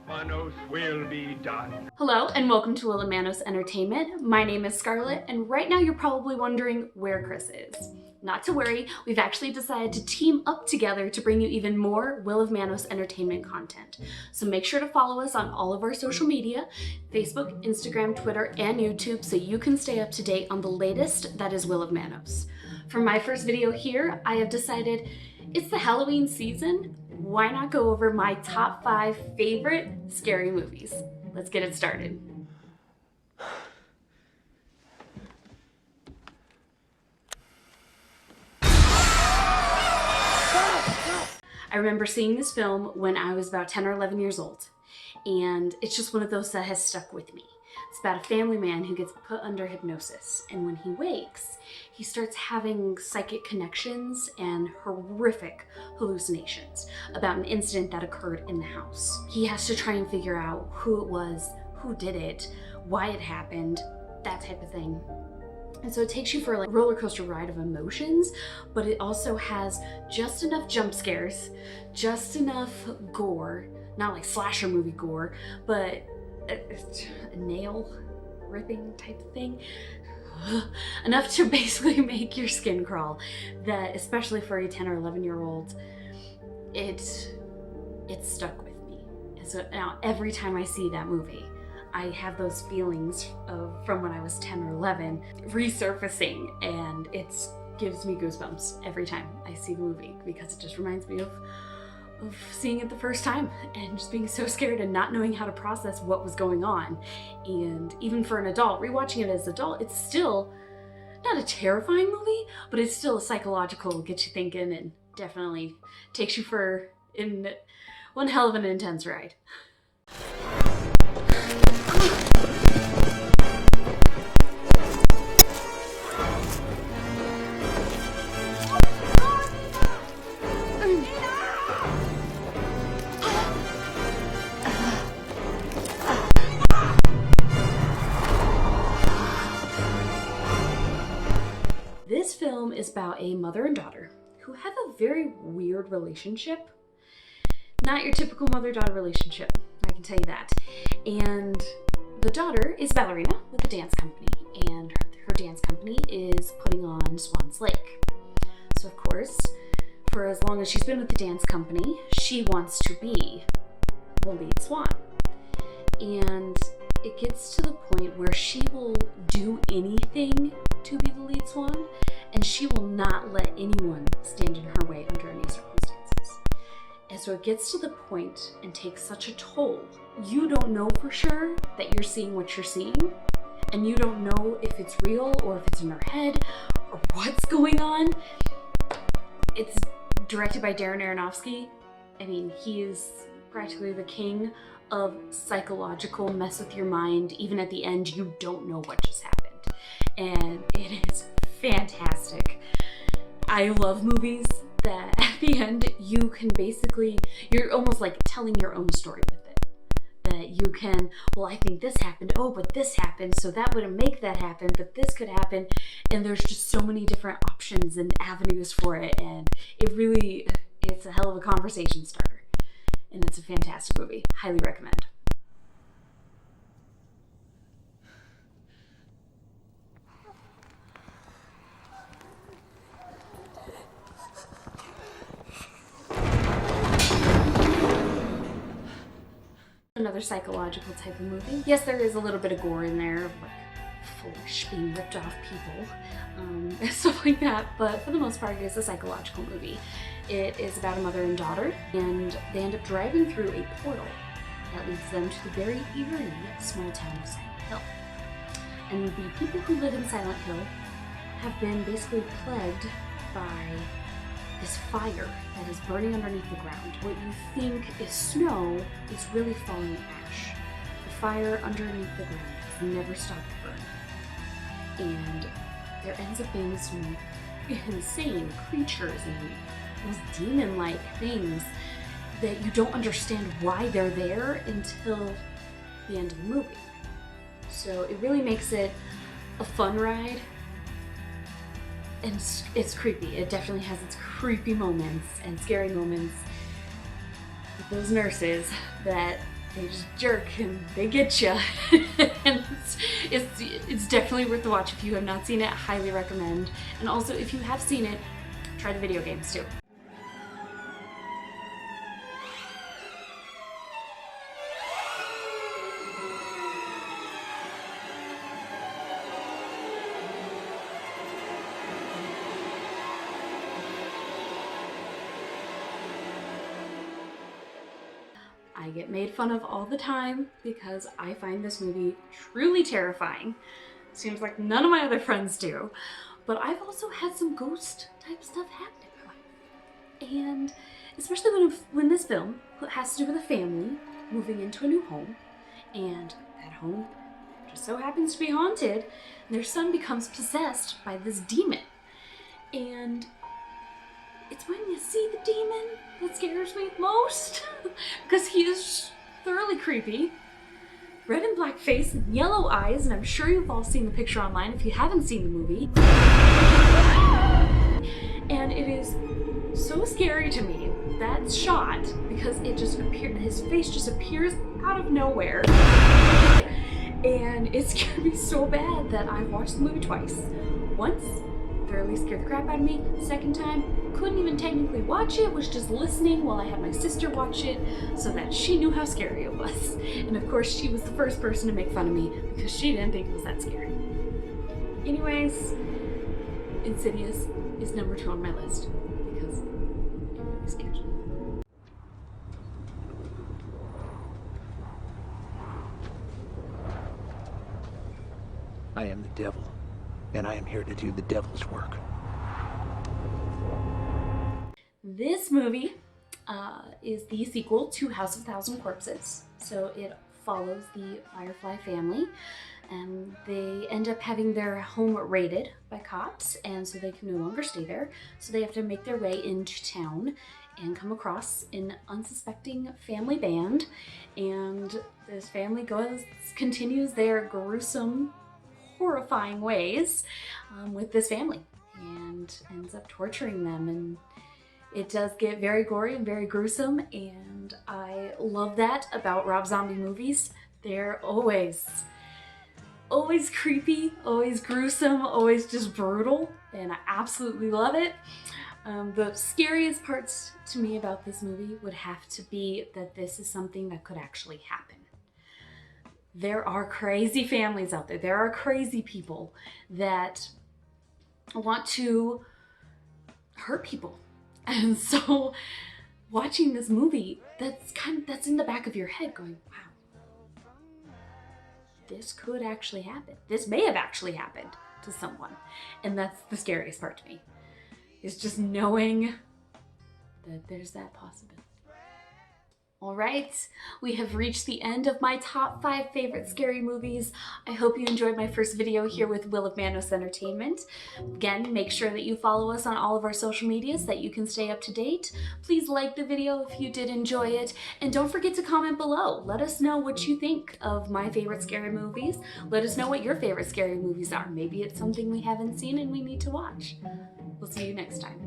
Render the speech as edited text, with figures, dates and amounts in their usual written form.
Manos will be done. Hello and welcome to Will and Manos Entertainment. My name is Scarlette and right now you're probably wondering where Chris is. Not to worry, we've actually decided to team up together to bring you even more Will of Manos Entertainment content. So make sure to follow us on all of our social media, Facebook, Instagram, Twitter, and YouTube so you can stay up to date on the latest that is Will of Manos. For my first video here, I have decided it's the Halloween season. Why not go over my top 5 favorite scary movies? Let's get it started. I remember seeing this film when I was about 10 or 11 years old, and it's just one of those that has stuck with me. It's about a family man who gets put under hypnosis, and when he wakes, he starts having psychic connections and horrific hallucinations about an incident that occurred in the house. He has to try and figure out who it was, who did it, why it happened, that type of thing. And so it takes you for a roller coaster ride of emotions, but it also has just enough jump scares, just enough gore, not like slasher movie gore, but a nail ripping type of thing. Enough to basically make your skin crawl, that especially for a 10 or 11-year-old, it stuck with me. And so now every time I see that movie, I have those feelings from when I was 10 or 11 resurfacing, and it gives me goosebumps every time I see the movie because it just reminds me of seeing it the first time and just being so scared and not knowing how to process what was going on. And even for an adult, rewatching it as an adult, it's still not a terrifying movie, but it's still a psychological, get you thinking, and definitely takes you for one hell of an intense ride. This film is about a mother and daughter who have a very weird relationship. Not your typical mother-daughter relationship, I can tell you that. And the daughter is a ballerina with a dance company, and her dance company is putting on Swan's Lake. So of course, for as long as she's been with the dance company, she wants to be the lead swan. And it gets to the point where she will do anything to be the lead swan, and she will not let anyone stand in her way under any circumstances. And so it gets to the point and takes such a toll. You don't know for sure that you're seeing what you're seeing, and you don't know if it's real or if it's in her head or what's going on. It's directed by Darren Aronofsky. I mean, he is practically the king of psychological mess with your mind. Even at the end, you don't know what just happened. And it is fantastic. I love movies that at the end you can you're almost like telling your own story with it. That you can, well, I think this happened, oh, but this happened, so that wouldn't make that happen, but this could happen. And there's just so many different options and avenues for it, and it's a hell of a conversation starter. And it's a fantastic movie. Highly recommend. Another psychological type of movie. Yes, there is a little bit of gore in there, of like flesh being ripped off people, and stuff like that, but for the most part it is a psychological movie. It is about a mother and daughter, and they end up driving through a portal that leads them to the very eerie small town of Silent Hill. And the people who live in Silent Hill have been basically plagued by this fire that is burning underneath the ground. What you think is snow is really falling ash. The fire underneath the ground has never stopped burning. And there ends up being some insane creatures and those demon-like things that you don't understand why they're there until the end of the movie. So it really makes it a fun ride. And it's creepy. It definitely has its creepy moments and scary moments with those nurses that they just jerk and they get you. And it's definitely worth the watch. If you have not seen it, highly recommend. And also, if you have seen it, try the video games too. I get made fun of all the time because I find this movie truly terrifying. Seems like none of my other friends do. But I've also had some ghost type stuff happen in my life. And especially when this film has to do with a family moving into a new home, and that home just so happens to be haunted, and their son becomes possessed by this demon. And it's when you see the demon that scares me most, because he is thoroughly creepy. Red and black face and yellow eyes, and I'm sure you've all seen the picture online if you haven't seen the movie. And it is so scary to me, that shot, because it just appears, his face just appears out of nowhere. And it scared me so bad that I watched the movie twice. Once, thoroughly scared the crap out of me. Second time, couldn't even technically watch it, was just listening while I had my sister watch it so that she knew how scary it was. And of course, she was the first person to make fun of me because she didn't think it was that scary. Anyways, Insidious is number 2 on my list because it really scares me. I am the devil, and I am here to do the devil's work. This movie is the sequel to House of Thousand Corpses. So it follows the Firefly family, and they end up having their home raided by cops, and so they can no longer stay there. So they have to make their way into town and come across an unsuspecting family band, and this family continues their gruesome, horrifying ways with this family, and ends up torturing them. And it does get very gory and very gruesome, and I love that about Rob Zombie movies. They're always creepy, always gruesome, always just brutal, and I absolutely love it. The scariest parts to me about this movie would have to be that this is something that could actually happen. There are crazy families out there. There are crazy people that want to hurt people. And so watching this movie, that's in the back of your head going, wow, this could actually happen. This may have actually happened to someone. And that's the scariest part to me, is just knowing that there's that possibility. All right, we have reached the end of my top 5 favorite scary movies. I hope you enjoyed my first video here with Will of Manos Entertainment. Again, make sure that you follow us on all of our social medias so that you can stay up to date. Please like the video if you did enjoy it, and don't forget to comment below. Let us know what you think of my favorite scary movies. Let us know what your favorite scary movies are. Maybe it's something we haven't seen and we need to watch. We'll see you next time.